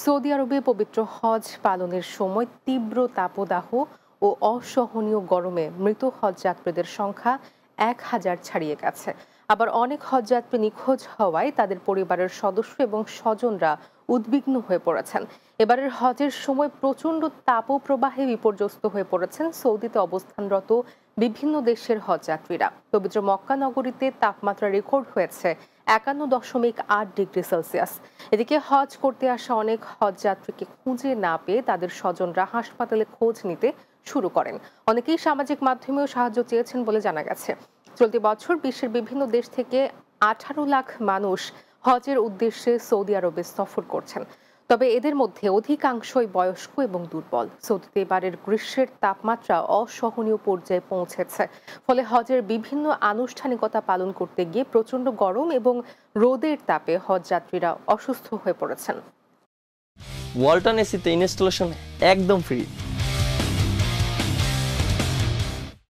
Saudi আরবে পবিত্র হজ পালনের সময় তীব্র তাপদাহ ও অসহনীয় গরমে মৃত হজযাত্রীদের সংখ্যা 1,000 ছাড়িয়ে গেছে। আবার অনেক হজযাত্রী নিখোঁজ হওয়ায় তাদের পরিবারের সদস্য এবং স্বজনরা উদ্বিগ্ন হয়ে পড়েছেন। এবারের হজের সময় প্রচণ্ড তাপপ্রবাহে বিপর্যস্ত হয়ে পড়েছেন সৌদিতে অবস্থানরত বিভিন্ন দেশের হজযাত্রীরা। পবিত্র মক্কা নগরীতে তাপমাত্রা রেকর্ড হয়েছে 51.8 ডিগ্রি সেলসিয়াস। এদিকে হজ করতে আসা অনেক হজযাত্রীকে খুঁজে না পেয়ে তাদের স্বজনরা হাসপাতালে খোঁজ নিতে শুরু করেন। অনেকেই সামাজিক মাধ্যমেও সাহায্য চেয়েছেন বলে জানা গেছে। চলতি বছর বিশ্বের বিভিন্ন দেশ থেকে 18 লাখ মানুষ হজের উদ্দেশ্যে সৌদি আরবে সফর করছেন। তবে এদের মধ্যে অধিকাংশই বয়স্ক এবং দুর্বল। সৌদিতে এবারের গ্রীষ্মের তাপমাত্রা অসহনীয় পর্যায়ে পৌঁছেছে। ফলে হজের বিভিন্ন আনুষ্ঠানিকতা পালন করতে গিয়ে প্রচণ্ড গরম এবং রোদের তাপে হজযাত্রীরা অসুস্থ হয়ে পড়েছেন। ওয়ালটন এসিতে ইনস্টলেশন একদম ফ্রি।